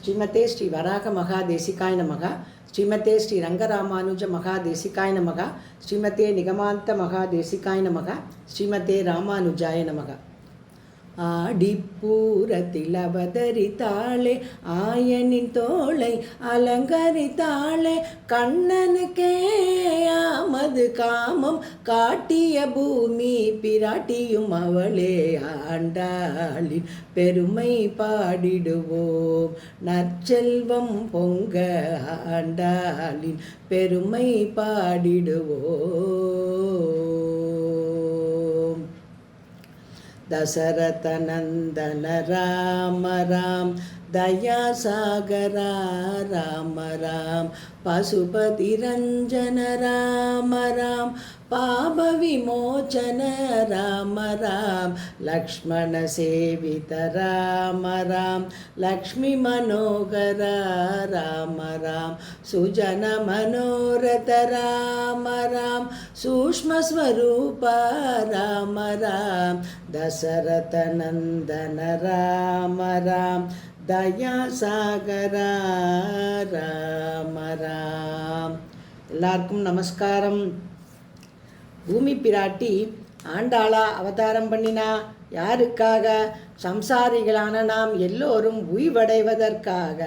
ஸ்ரீமதே ஸ்ரீ வராக மகாதேசிகாய நமக. ஸ்ரீமதே ஸ்ரீ ரங்கராமானுஜ மகாதேசிகாய நமக. ஸ்ரீமதே நிகமாந்த மகாதேசிகாய நமக. ஸ்ரீமதே ராமானுஜாய நமக. ஆடிப்பூரத்தில் அவதரித்தாளே, ஆயனின் தோளை அலங்கரித்தாளே, கண்ணனுக்கே ஆமது காமம் காட்டிய பூமி பிராட்டியும் அவளே. ஆண்டாளின் பெருமை பாடிடுவோம், நற்செல்வம் பொங்க ஆண்டாளின் பெருமை பாடிடுவோம். தசரத நந்தன ராம ராம், தயாசாகரா ராம ராம், பசுபதி ரஞ்சன ராம ராம், பாப விமோச்சன ராம ராம், லக்ஷ்மண சேவித ராம ராம், லக்ஷ்மி மனோகர ராம ராம், சுஜன மனோரத ராம ராம், சூக்ஷ்ம ஸ்வரூப ராம ராம், தசரத நந்தன ராம ராம், தயாசாகரா ராம ராம். எல்லாருக்கும் நமஸ்காரம். பூமி பிராட்டி ஆண்டாளா அவதாரம் பண்ணினா யாருக்காக? சம்சாரிகளான நாம் எல்லோரும் உய்வடைவதற்காக.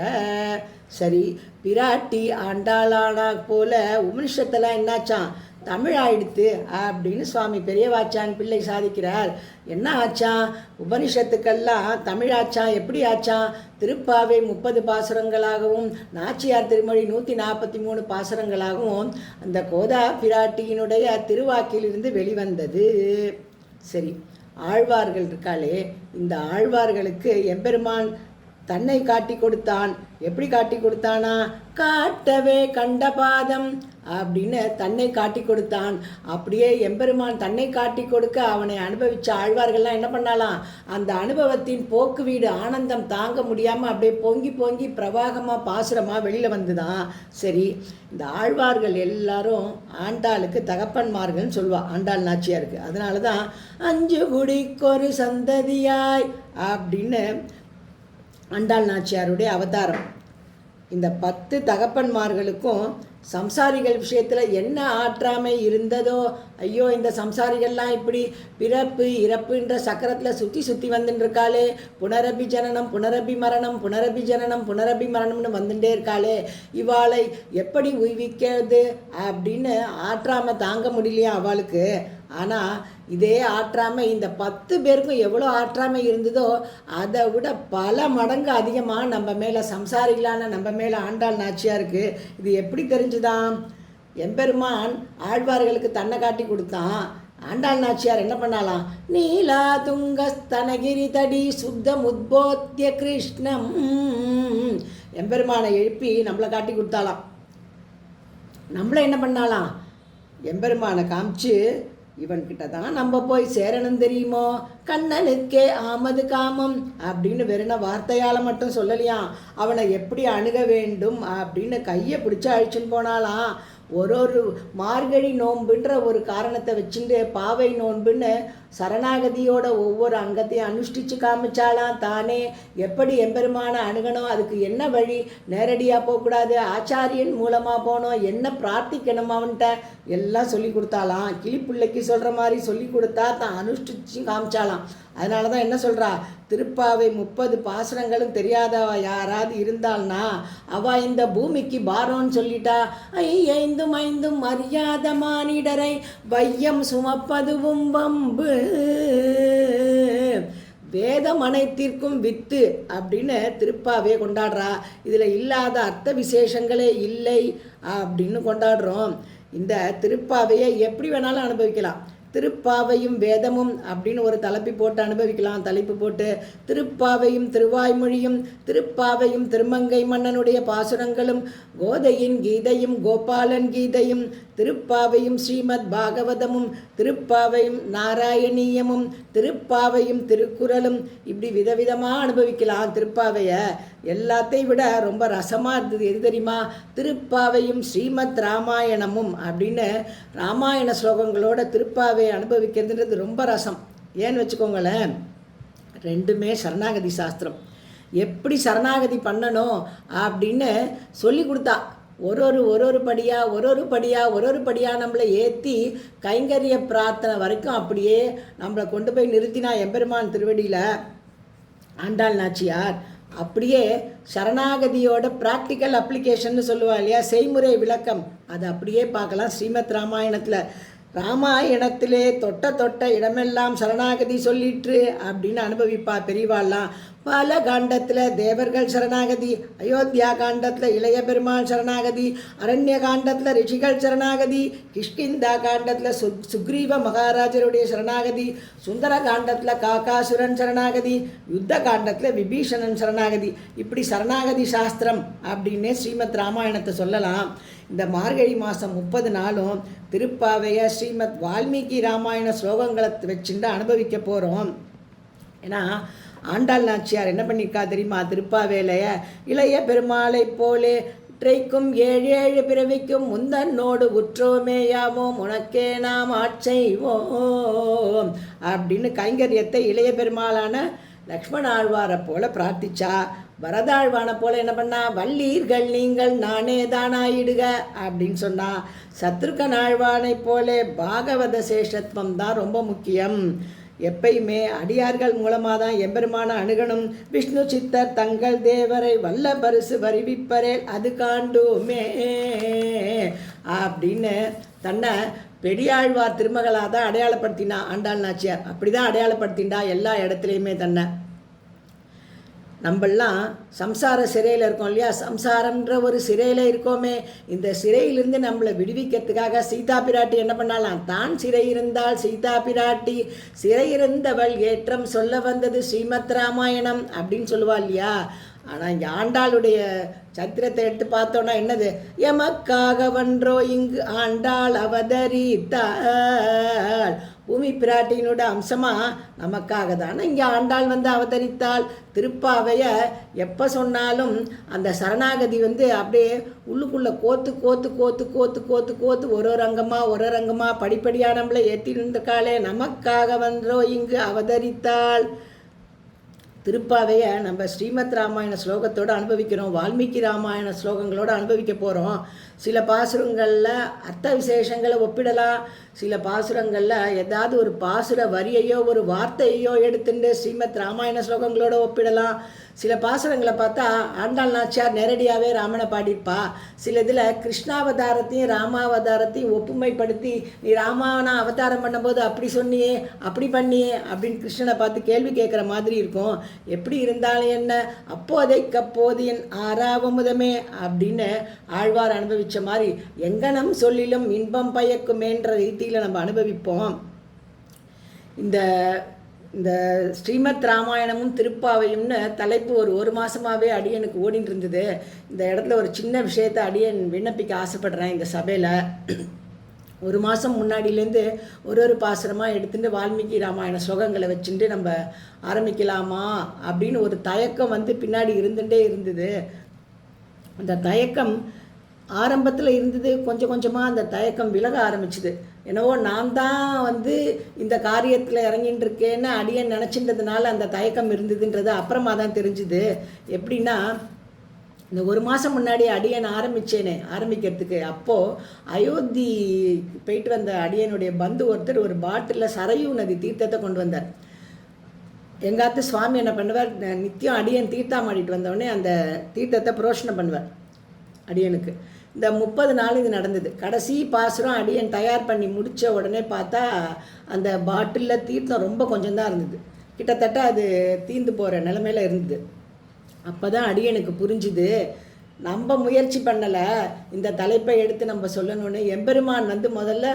சரி, பிராட்டி ஆண்டாளானா போல உபனிஷத்தில் என்னாச்சான்? தமிழ் ஆயிடுத்து அப்படின்னு சுவாமி பெரியவாச்சான் பிள்ளை சாதிக்கிறார். என்ன ஆச்சான்? உபனிஷத்துக்கெல்லாம் தமிழ் ஆச்சான். எப்படி ஆச்சான்? திருப்பாவை 30 பாசுரங்களாகவும் நாச்சியார் திருமொழி 143 பாசுரங்களாகவும் அந்த கோதா பிராட்டியினுடைய திருவாக்கிலிருந்து வெளிவந்தது. சரி, ஆழ்வார்கள் இருக்காளே, இந்த ஆழ்வார்களுக்கு எம்பெருமான் தன்னை காட்டி கொடுத்தான். எப்படி காட்டி கொடுத்தானா? காட்டவே கண்ட பாதம் அப்படின்னு தன்னை காட்டி கொடுத்தான். அப்படியே எம்பெருமான் தன்னை காட்டி கொடுக்க அவனை அனுபவிச்ச ஆழ்வார்கள்லாம் என்ன பண்ணாலாம்? அந்த அனுபவத்தின் போக்கு வீடு ஆனந்தம் தாங்க முடியாமல் அப்படியே பொங்கி பொங்கி பிரவாகமாக பாசுரமாக வெளியில் வந்துதான். சரி, இந்த ஆழ்வார்கள் எல்லாரும் ஆண்டாளுக்கு தகப்பன்மார்கள்னு சொல்லுவா, ஆண்டாள் நாச்சியாருக்கு. அதனால தான் 5 குடிக்கொரு சந்ததியாய் அப்படின்னு ஆண்டாள் நாச்சியாருடைய அவதாரம். இந்த 10 தகப்பன்மார்களுக்கும் சம்சாரிகள் விஷயத்தில் என்ன ஆற்றாமை இருந்ததோ, ஐயோ இந்த சம்சாரிகள்லாம் இப்படி பிறப்பு இறப்புன்ற சக்கரத்தில் சுற்றி சுற்றி வந்துட்டு இருக்காளே, புனரபி ஜனனம் புனரபி மரணம் புனரபி ஜனனம் புனரபி மரணம்னு வந்துட்டே இருக்காளே, இவாளை எப்படி உய்விக்கிறது அப்படின்னு ஆற்றாமை தாங்க முடியலையா அவளுக்கு. ஆனால் இதே ஆற்றாமை இந்த 10 பேருக்கும் எவ்வளோ ஆற்றாமை இருந்ததோ அதை விட பல மடங்கு அதிகமாக நம்ம மேலே, சம்சாரிகளான நம்ம மேலே ஆண்டாள் நாச்சியாருக்கு இது எப்படி தெரிஞ்சுதான்? எம்பெருமான் ஆழ்வார்களுக்கு தன்னை காட்டி கொடுத்தான். ஆண்டாள் நாச்சியார் என்ன பண்ணாலாம்? நீலா துங்கஸ்தனகிரி தடி சுத்தம் உத்போத்திய கிருஷ்ணம், எம்பெருமானை எழுப்பி நம்மளை காட்டி கொடுத்தாலாம். நம்மளை என்ன பண்ணாலாம்? எம்பெருமானை காமிச்சு இவன்கிட்ட தான் நம்ம போய் சேரணும் தெரியுமோ, கண்ணனுக்கே ஆமது காமம் அப்படின்னு வெறுன வார்த்தையால் மட்டும் சொல்லலையாம். அவனை எப்படி அணுக வேண்டும் அப்படின்னு கையை பிடிச்சி அழிச்சுன்னு போனாலாம். ஒரு மார்கழி நோன்புன்ற ஒரு காரணத்தை வச்சுட்டு பாவை நோன்புன்னு சரணாகதியோட ஒவ்வொரு அங்கத்தையும் அனுஷ்டிச்சு காமிச்சாலாம். தானே எப்படி எம்பெருமான அணுகணும், அதுக்கு என்ன வழி, நேரடியாக போகக்கூடாது, ஆச்சாரியன் மூலமாக போகணும், என்ன பிரார்த்திக்கணும் அவன்கிட்ட எல்லாம் சொல்லி கொடுத்தாலாம். கிளிப்பிள்ளைக்கு சொல்கிற மாதிரி சொல்லி கொடுத்தா தான் அனுஷ்டிச்சு காமிச்சாலாம். அதனால தான் என்ன சொல்கிறா, திருப்பாவை 30 பாசுரங்களும் தெரியாதவ யாராவது இருந்தால்னா அவ இந்த பூமிக்கு பாரோன்னு சொல்லிட்டா. 5 அறியாத மானிடரை வையம் சுமப்பதுவும் வம்பு, வேதம் அனைத்திற்கும் வித்து அப்படின்னு திருப்பாவே கொண்டாடுறா. இதில் இல்லாத அர்த்த விசேஷங்களே இல்லை அப்படின்னு கொண்டாடுறோம். இந்த திருப்பாவையை எப்படி வேணாலும் அனுபவிக்கலாம். திருப்பாவையும் வேதமும் அப்படின்னு ஒரு தலைப்பு போட்டு அனுபவிக்கலாம். தலைப்பு போட்டு திருப்பாவையும் திருவாய்மொழியும், திருப்பாவையும் திருமங்கை மன்னனுடைய பாசுரங்களும், கோதையின் கீதையும் கோபாலன் கீதையும், திருப்பாவையும் ஸ்ரீமத் பாகவதமும், திருப்பாவையும் நாராயணீயமும், திருப்பாவையும் திருக்குறளும், இப்படி விதவிதமாக அனுபவிக்கலாம் திருப்பாவையை. எல்லாத்தையும் விட ரொம்ப ரசமாக இருந்தது எது தெரியுமா? திருப்பாவையும் ஸ்ரீமத் ராமாயணமும் அப்படின்னு ராமாயண ஸ்லோகங்களோட திருப்பாவை அனுபவிக்கிறதுன்றது ரொம்ப ரசம். ஏன்னு வச்சுக்கோங்களேன், ரெண்டுமே சரணாகதி சாஸ்திரம். எப்படி சரணாகதி பண்ணணும் அப்படின்னு சொல்லி கொடுத்தா. ஒரு படியாக நம்மளை ஏற்றி கைங்கரிய பிரார்த்தனை வரைக்கும் அப்படியே நம்மளை கொண்டு போய் நிறுத்தினா எம்பெருமான் திருவடியில் ஆண்டாள் நாச்சியார். அப்படியே சரணாகதியோட ப்ராக்டிக்கல் அப்ளிகேஷன் சொல்லுவா இல்லையா, செய்முறை விளக்கம், அது அப்படியே பார்க்கலாம் ஸ்ரீமத் ராமாயணத்தில். ராமாயணத்திலே தொட்ட இடமெல்லாம் சரணாகதி சொல்லிட்டு அப்படின்னு அனுபவிப்பா பெரியவாள்லாம். பல காண்டத்தில் தேவர்கள் சரணாகதி, அயோத்தியா காண்டத்தில் இளைய பெருமாள் சரணாகதி, அரண்ய காண்டத்தில் ரிஷிகள் சரணாகதி, கிஷ்கிந்தா காண்டத்தில் சுக்ரீவ மகாராஜருடைய சரணாகதி, சுந்தர காண்டத்தில் காகாசுரன் சரணாகதி, யுத்த காண்டத்தில் விபீஷணன் சரணாகதி. இப்படி சரணாகதி சாஸ்திரம் அப்படின்னே ஸ்ரீமத் ராமாயணத்தை சொல்லலாம். இந்த மார்கழி மாதம் 30 நாளும் திருப்பாவைய ஸ்ரீமத் வால்மீகி ராமாயண ஸ்லோகங்களை வச்சுட்டு அனுபவிக்க போகிறோம். ஏன்னா ஆண்டாள் நாச்சியார் என்ன பண்ணியிருக்கா தெரியுமா, திருப்பாவேலைய இளைய பெருமாளை போலே இற்றைக்கும் 7 பிறவிக்கும் முந்தன்னோடு உற்றோமேயாமோம் உனக்கே நாம் ஆட்செய்வோம் அப்படின்னு கைங்கரியத்தை இளைய பெருமாளான லக்ஷ்மண ஆழ்வாரை போல பிரார்த்திச்சா. வரதாழ்வான போல என்ன பண்ணா, வள்ளீர்கள் நீங்கள் நானே தானாயிடுக அப்படின்னு சொன்னா. சத்ருகன் ஆழ்வானை போல பாகவத சேஷத்துவம் தான் ரொம்ப முக்கியம். எப்பயுமே அடியார்கள் மூலமாக தான் எம்பெருமான அணுகணும். விஷ்ணு சித்தர் தங்கள் தேவரை வல்ல பரிசு வருவிப்பரேல் அது காண்டுமே அப்படின்னு தன்னை பெரியாழ்வார் திருமகளாக தான் அடையாளப்படுத்தினா ஆண்டாள் நாச்சியார். அப்படி தான் அடையாளப்படுத்திண்டா எல்லா இடத்துலையுமே தன்னை. நம்மெல்லாம் சம்சார சிறையில் இருக்கோம் இல்லையா, சம்சாரம்ன்ற ஒரு சிறையில் இருக்கோமே. இந்த சிறையிலிருந்து நம்மளை விடுவிக்கிறதுக்காக சீதா பிராட்டி என்ன பண்ணாலாம், தான் சிறை இருந்தால் சீதா பிராட்டி சிறை இருந்தவள் ஏற்றம் சொல்ல வந்தது ஸ்ரீமத் ராமாயணம் அப்படின்னு சொல்லுவா இல்லையா. ஆனால் இங்கே ஆண்டாளுடைய சரித்திரத்தை எடுத்து பார்த்தோன்னா என்னது, எமக்காக வன்றோ இங்கு ஆண்டாள் அவதரித்தாள். பூமி பிராட்டியினோட அம்சமாக நமக்காக தானே இங்கே ஆண்டாள் வந்து அவதரித்தாள். திருப்பாவைய எப்போ சொன்னாலும் அந்த சரணாகதி அப்படியே உள்ளுக்குள்ளே கோத்து ஒரு ரங்கமாக படிப்படியாக நம்மளை ஏற்றி இருந்திருக்காளே. நமக்காக வன்றோ இங்கு அவதரித்தாள். திருப்பாவையை நம்ம ஸ்ரீமத் ராமாயண ஸ்லோகத்தோடு அனுபவிக்கிறோம், வால்மீகி ராமாயண ஸ்லோகங்களோடு அனுபவிக்க போகிறோம். சில பாசுரங்களில் அர்த்த விசேஷங்களை ஒப்பிடலாம், சில பாசுரங்களில் ஏதாவது ஒரு பாசுர வரியையோ ஒரு வார்த்தையோ எடுத்துட்டு ஸ்ரீமத் ராமாயண ஸ்லோகங்களோட ஒப்பிடலாம். சில பாசுரங்களை பார்த்தா ஆண்டாள் நாச்சியார் நேரடியாகவே ராமனை பாடியிருப்பா. சில இதில் கிருஷ்ணாவதாரத்தையும் ராமாவதாரத்தையும் ஒப்புமைப்படுத்தி நீ ராமாவனா அவதாரம் பண்ணும்போது அப்படி சொன்னியே அப்படி பண்ணியே அப்படின்னு கிருஷ்ணனை பார்த்து கேள்வி கேட்குற மாதிரி இருக்கும். எப்படி இருந்தாலும் என்ன, அப்போதைக்கப்போது என் ஆறாவமுதமே அப்படின்னு ஆழ்வார் அனுபவிச்ச மாதிரி எங்கனம் சொல்லிலும் இன்பம் பயக்குமேன்ற ரீதியில் நம்ம அனுபவிப்போம். இந்த ஸ்ரீமத் ராமாயணமும் திருப்பாவையும்னு தலைப்பு ஒரு மாதமாகவே அடியனுக்கு ஓடின்னு இருந்தது. இந்த இடத்துல ஒரு சின்ன விஷயத்தை அடியன் விண்ணப்பிக்க ஆசைப்படுறேன். இந்த சபையில் 1 மாதம் முன்னாடியிலேருந்து ஒரு பாசுரமாக எடுத்துட்டு வால்மீகி ராமாயண ஸ்லோகங்களை வச்சுட்டு நம்ம ஆரம்பிக்கலாமா அப்படின்னு ஒரு தயக்கம் பின்னாடி இருந்துகிட்டே இருந்தது. அந்த தயக்கம் ஆரம்பத்தில் இருந்தது, கொஞ்சம் கொஞ்சமாக அந்த தயக்கம் விலக ஆரம்பிச்சுது. என்னவோ நான் தான் இந்த காரியத்தில் இறங்கின்னு இருக்கேன்னு அடியன் நினச்சின்றதுனால அந்த தயக்கம் இருந்ததுன்றது அப்புறமா தான் தெரிஞ்சுது. எப்படின்னா, இந்த 1 மாதம் முன்னாடி அடியன் ஆரம்பிக்கிறதுக்கு அப்போது அயோத்தி போயிட்டு வந்த அடியனுடைய பந்து ஒருத்தர் ஒரு பாட்டிலில் சரையூ நதி தீர்த்தத்தை கொண்டு வந்தார். எங்காத்து சுவாமி என்ன பண்ணுவார், நித்தியம் அடியன் தீர்த்தம் ஆடிட்டு வந்தோடனே அந்த தீர்த்தத்தை புரோஷனம் பண்ணுவார் அடியனுக்கு. இந்த 30 நாள் இது நடந்தது. கடைசி பாசுரம் அடியன் தயார் பண்ணி முடித்த உடனே பார்த்தா அந்த பாட்டிலில் தீர்த்தம் ரொம்ப கொஞ்சம் தான் இருந்தது. கிட்டத்தட்ட அது தீர்ந்து போகிற நிலைமையில் இருந்தது. அப்போ தான் அடியனுக்கு புரிஞ்சுது, நம்ம முயற்சி பண்ணலை இந்த தலைப்பை எடுத்து நம்ம சொல்லணும்னு. எம்பெருமான் முதல்ல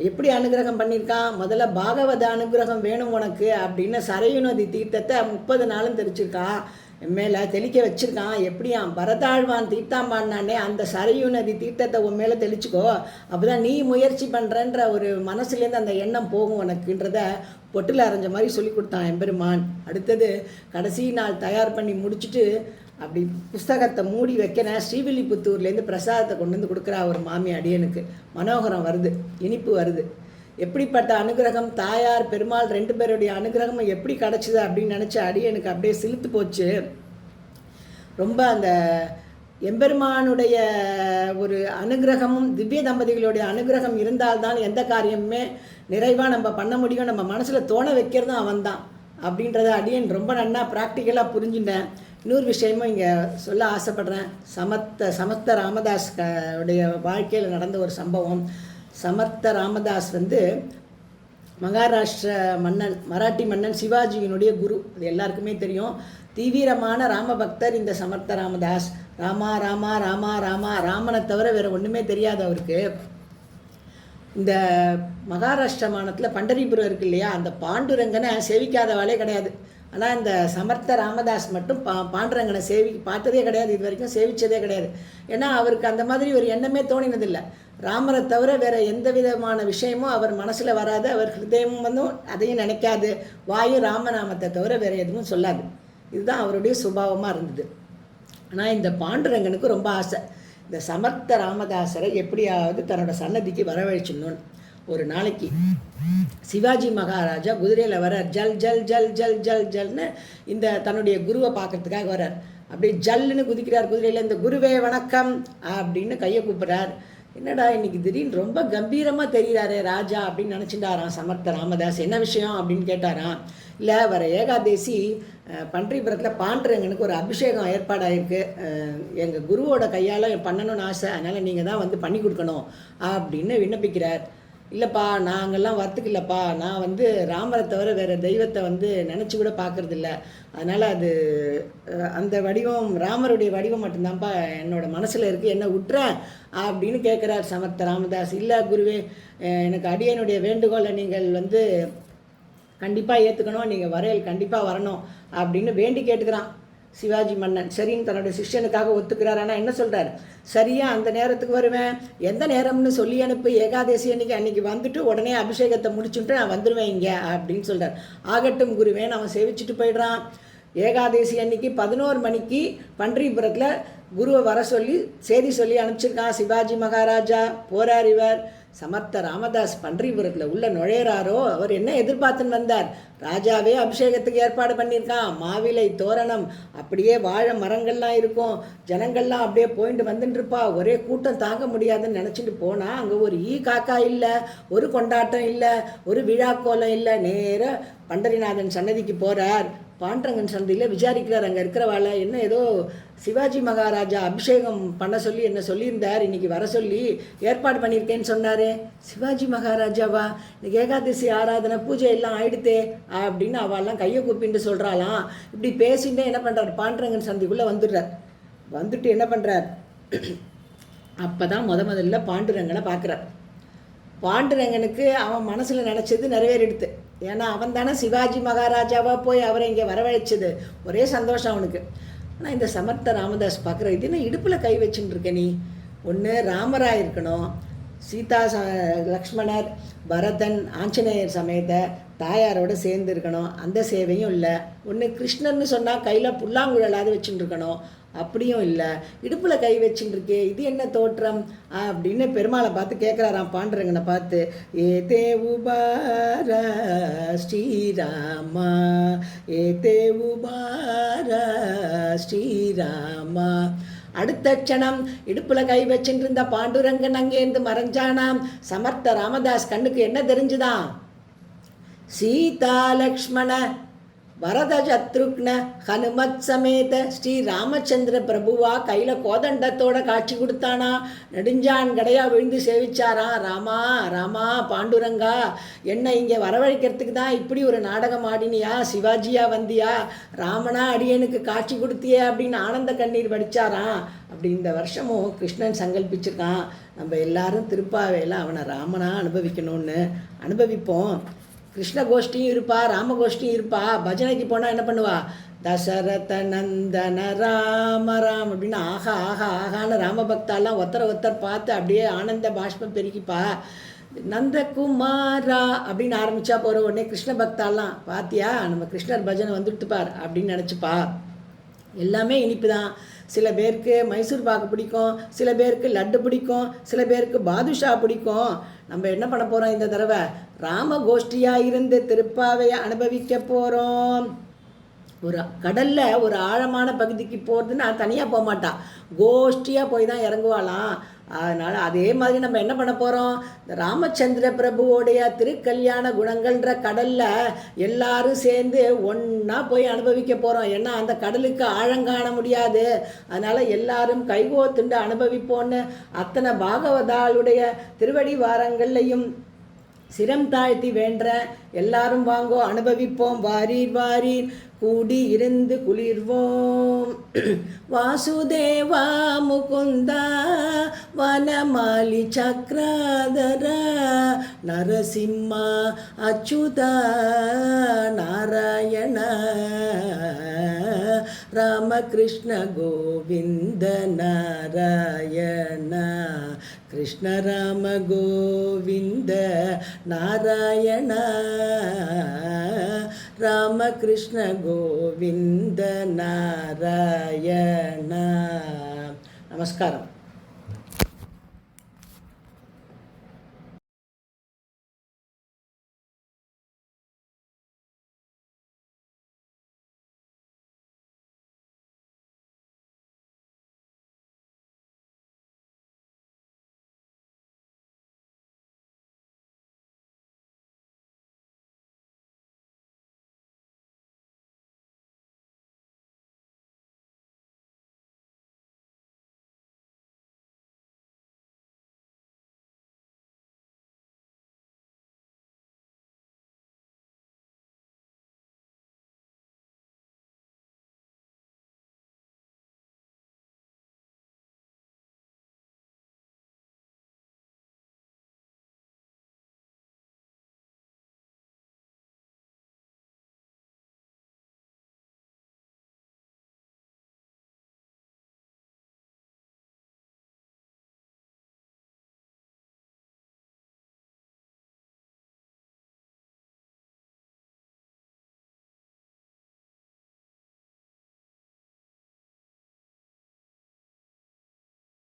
எப்படி அனுகிரகம் பண்ணியிருக்கான், முதல்ல பாகவத அனுகிரகம் வேணும் உனக்கு அப்படின்னு சரையு நதி தீர்த்தத்தை 30 நாளும் தெரிச்சிருக்கான், மேலே தெளிக்க வச்சுருக்கான். எப்படியாம் பரதாழ்வான் தீர்த்தாம்பான்னானே அந்த சரையு நதி தீர்த்தத்தை உன் மேலே தெளிச்சுக்கோ, அப்போ தான் நீ முயற்சி பண்ணுறன்ற ஒரு மனசுலேருந்து அந்த எண்ணம் போகும் உனக்குன்றத பொட்டில் அரைஞ்ச மாதிரி சொல்லி கொடுத்தான் எம்பெருமான். அடுத்தது கடைசி நாள் தயார் பண்ணி முடிச்சுட்டு அப்படி புஸ்தகத்தை மூடி வைக்கிறேன். ஸ்ரீவில்லிபுத்தூர்லேருந்து பிரசாதத்தை கொண்டு வந்து கொடுக்குறா ஒரு மாமி அடியனுக்கு. மனோகரம் வருது, இனிப்பு வருது. எப்படிப்பட்ட அனுகிரகம், தாயார் பெருமாள் 2 பேருடைய அனுகிரகம் எப்படி கிடச்சிது அப்படின்னு நினச்ச அடியனுக்கு அப்படியே சிலுத்து போச்சு. ரொம்ப அந்த எம்பெருமானுடைய ஒரு அனுகிரகமும் திவ்ய தம்பதிகளுடைய அனுகிரகம் இருந்தால்தான் எந்த காரியமுமே நிறைவாக நம்ம பண்ண முடியும். நம்ம மனசில் தோண வைக்கிறதும் அவன் தான் அப்படின்றத அடியன் ரொம்ப நன்னா ப்ராக்டிக்கலாக புரிஞ்சுட்டேன். இன்னொரு விஷயமும் இங்கே சொல்ல ஆசைப்படுறேன். சமர்த்த ராமதாஸ் உடைய வாழ்க்கையில் நடந்த ஒரு சம்பவம். சமர்த்த ராமதாஸ் மகாராஷ்டிர மன்னன், மராட்டி மன்னன் சிவாஜியினுடைய குரு. அது எல்லாருக்குமே தெரியும். தீவிரமான ராம பக்தர் இந்த சமர்த்த ராமதாஸ். ராமா ராமா ராமா ராமா ராமனை தவிர வேறு ஒன்றுமே தெரியாது அவருக்கு. இந்த மகாராஷ்டிர மாநிலத்தில் பண்டரிபுரம் இருக்கு இல்லையா, அந்த பாண்டுரங்கனை சேவிக்காதவாளே கிடையாது. ஆனால் இந்த சமர்த்த ராமதாஸ் மட்டும் பாண்டுரங்கனை பார்த்ததே கிடையாது, இது வரைக்கும் சேவித்ததே கிடையாது. ஏன்னா அவருக்கு அந்த மாதிரி ஒரு எண்ணமே தோணினதில்லை. ராமரை தவிர வேறு எந்த விதமான விஷயமும் அவர் மனசில் வராது. அவர் ஹிருதயம் அதையும் நினைக்காது. வாயும் ராமநாமத்தை தவிர வேறு எதுவும் சொல்லாது. இதுதான் அவருடைய சுபாவமாக இருந்தது. ஆனால் இந்த பாண்டுரங்கனுக்கு ரொம்ப ஆசை, இந்த சமர்த்த ராமதாசரை எப்படியாவது தன்னோட சன்னதிக்கு வரவழைச்சிடணும்னு. ஒரு நாளைக்கு சிவாஜி மகாராஜா குதிரையில் வரார். ஜல் ஜல் ஜல் ஜல் ஜல் ஜல்னு இந்த தன்னுடைய குருவை பார்க்கறதுக்காக வர்றார். அப்படியே ஜல்லுன்னு குதிக்கிறார் குதிரையில். இந்த குருவே வணக்கம் அப்படின்னு கையை கூப்பிட்றார். என்னடா இன்னைக்கு திடீர்னு ரொம்ப கம்பீரமாக தெரிகிறாரே ராஜா அப்படின்னு நினச்சிட்டாராம் சமர்த்த ராமதாஸ். என்ன விஷயம் அப்படின்னு கேட்டாராம். இல்லை, வர ஏகாதேசி பன்றிபுரத்தில் பாண்டுரங்கனுக்கு ஒரு அபிஷேகம் ஏற்பாடாயிருக்கு. எங்கள் குருவோட கையால் பண்ணணும்னு ஆசை, அதனால் நீங்கள் தான் பண்ணி கொடுக்கணும் அப்படின்னு விண்ணப்பிக்கிறார். இல்லைப்பா, நாங்கள்லாம் வரத்துக்கு இல்லைப்பா, நான் ராமரை தவிர வேறு தெய்வத்தை நினச்சி கூட பார்க்குறதில்ல. அதனால் அது அந்த வடிவம் ராமருடைய வடிவம் மட்டும்தான்ப்பா என்னோட மனசில் இருக்குது, என்ன விட்டுறேன் அப்படின்னு கேட்குறார் சமர்த்த ராமதாஸ். இல்லை குருவே, எனக்கு அடியனுடைய வேண்டுகோளை நீங்கள் கண்டிப்பாக ஏற்றுக்கணும், நீங்கள் வரையல் கண்டிப்பாக வரணும் அப்படின்னு வேண்டி கேட்டுக்கிறான் சிவாஜி மன்னன். சரின்னு தன்னுடைய சிஷ்யனுக்காக ஒத்துக்கிறார். ஆனால் என்ன சொல்கிறார், சரியாக அந்த நேரத்துக்கு வருவேன், எந்த நேரம்னு சொல்லி அனுப்பு, ஏகாதேசி அன்னைக்கு வந்துட்டு உடனே அபிஷேகத்தை முடிச்சுட்டு நான் வந்துடுவேன் இங்கே அப்படின்னு சொல்கிறார். ஆகட்டும் குருவேன் அவன் சேவிச்சுட்டு போயிடுறான். ஏகாதேசி அன்னைக்கு 11 மணிக்கு பன்றிபுரத்தில் குருவை வர சொல்லி செய்தி சொல்லி அனுப்பிச்சிருக்கான் சிவாஜி மகாராஜா. போகிறார் இவர். சமர்த்த ராமதாஸ் பன்றிபுரத்தில் உள்ள நுழையிறாரோ, அவர் என்ன எதிர்பார்த்துன்னு வந்தார், ராஜாவே அபிஷேகத்துக்கு ஏற்பாடு பண்ணியிருக்கான். மாவிலை தோரணம், அப்படியே வாழை மரங்கள்லாம் இருக்கும், ஜனங்கள்லாம் அப்படியே போயிட்டு வந்துட்டுருப்பா. ஒரே கூட்டம் தாங்க முடியாதுன்னு நினச்சிட்டு போனால் அங்கே ஒரு காக்கா இல்லை, ஒரு கொண்டாட்டம் இல்லை, ஒரு விழாக்கோலம் இல்லை. நேராக பண்டரிநாதன் சன்னதிக்கு போகிறார். பாண்டரங்கன் சன்னதியில் விசாரிக்கிறார். அங்கே இருக்கிறவாளை, என்ன ஏதோ சிவாஜி மகாராஜா அபிஷேகம் பண்ண சொல்லி என்ன சொல்லியிருந்தார், இன்றைக்கி வர சொல்லி ஏற்பாடு பண்ணியிருக்கேன்னு சொன்னார். சிவாஜி மகாராஜாவா, இன்னைக்கு ஏகாதசி ஆராதனை பூஜை எல்லாம் ஆயிடுத்தே அப்படின்னு அவெல்லாம் கையை கூப்பிட்டு சொல்கிறாளாம். இப்படி பேசிட்டு என்ன பண்ணுறார், பாண்டரங்கன் சந்திக்குள்ளே வந்துட்டு என்ன பண்ணுறார், அப்போ தான் முதல்ல பாண்டுரங்கனை பார்க்குறார். பாண்டுரங்கனுக்கு அவன் மனசில் நினச்சது நிறைவேறிடுது. ஏன்னா அவன் தானே சிவாஜி மகாராஜாவாக போய் அவரை இங்கே வரவழைச்சது. ஒரே சந்தோஷம் அவனுக்கு. ஆனால் இந்த சமர்த்த ராமதாஸ் பார்க்குற, இது என்ன இடுப்பில் கை வச்சுட்டு இருக்க நீ, ஒன்று ராமராக இருக்கணும், சீதா லக்ஷ்மணர் பரதன் ஆஞ்சநேயர் சமேத தாயாரோடு சேர்ந்து இருக்கணும், அந்த சேவையும் இல்லை. ஒன்று கிருஷ்ணர்னு சொன்னால் கையில் புல்லாங்குழலாவது வச்சுட்டு இருக்கணும், அப்படியும் இல்லை. இடுப்பில் கை வச்சுட்டு இருக்கே, இது என்ன தோற்றம் அப்படின்னு பெருமாளை பார்த்து கேட்குறாராம் பாண்டுரங்கனை பார்த்து. ஏ தேவுபார ஸ்ரீராமா, ஏ தேவுபார ஸ்ரீராமா. அடுத்த க்ஷணம் இடுப்பில் கை வச்சுட்டு இருந்த பாண்டுரங்கன் அங்கேருந்து மறைஞ்சானாம். சமர்த்த ராமதாஸ் கண்ணுக்கு என்ன தெரிஞ்சுதான், சீதா லக்ஷ்மண வரத சத்ருக்ன ஹனுமத் சமேத ஸ்ரீ ராமச்சந்திர பிரபுவா கையில் கோதண்டத்தோட காட்சி கொடுத்தானா. நெடுஞ்சான் கடையா விழுந்து சேவிச்சாரா. ராமா ராமா பாண்டுரங்கா, என்னை இங்கே வரவழைக்கிறதுக்கு தான் இப்படி ஒரு நாடகம் ஆடினியா, சிவாஜியா வந்தியா, ராமனா அடியனுக்கு காட்சி கொடுத்தியே அப்படின்னு ஆனந்த கண்ணீர் வடிச்சாராம். அப்படி இந்த வருஷமும் கிருஷ்ணன் சங்கல்பிச்சிருக்கான், நம்ம எல்லாரும் திருப்பாவையில் அவனை ராமனா அனுபவிக்கணும்னு. அனுபவிப்போம். கிருஷ்ண கோஷ்டியும் இருப்பா, ராம கோஷ்டியும் இருப்பா. பஜனைக்கு போனால் என்ன பண்ணுவா, தசரத நந்தன ராம ராம் அப்படின்னு ஆஹா ஆஹா ஆகான்னு ராமபக்தாலாம் ஒருத்தர் பார்த்து அப்படியே ஆனந்த பாஷ்பம் பெருக்கிப்பா. நந்தகுமாரா அப்படின்னு ஆரம்பித்தா போகிற உடனே கிருஷ்ண பக்தாலாம் பார்த்தியா, நம்ம கிருஷ்ணர் பஜனை வந்துட்டுப்பார் அப்படின்னு நினச்சிப்பா. எல்லாமே இனிப்பு தான். சில பேருக்கு மைசூர் பாக்கு பிடிக்கும், சில பேருக்கு லட்டு பிடிக்கும், சில பேருக்கு பாதுஷா பிடிக்கும். நம்ம என்ன பண்ண போகிறோம் இந்த தடவை, ராம கோஷ்டியாக இருந்து திருப்பாவையை அனுபவிக்க போகிறோம். ஒரு கடலில் ஒரு ஆழமான பகுதிக்கு போகிறதுன்னா தனியாக போக மாட்டான், கோஷ்டியாக போய் தான் இறங்குவாளாம். அதனால் அதே மாதிரி நம்ம என்ன பண்ண போகிறோம், இந்த ராமச்சந்திர பிரபுவோடைய திருக்கல்யாண குணங்கள்ன்ற கடலில் எல்லாரும் சேர்ந்து ஒன்றா போய் அனுபவிக்க போகிறோம். ஏன்னா அந்த கடலுக்கு ஆழங்காண முடியாது, அதனால் எல்லாரும் கைகோத்துண்டு அனுபவிப்போன்னு அத்தனை பாகவதாளுடைய திருவடி வாரங்கள்லையும் சிரம் தாழ்த்தி வேண்ட. எல்லாரும் வாங்கோ, அனுபவிப்போம், வாரீர் வாரீர், கூடி இருந்து குளிர்வோம். வாசுதேவா முகுந்தா வனமாலி சக்ராதர நரசிம்மா அச்சுதா நாராயண ராமகிருஷ்ண கோவிந்த நாராயண கிருஷ்ண ராம கோவிந்த நாராயண ராமகிருஷ்ண கோவிந்த நாராயண. நமஸ்காரம்.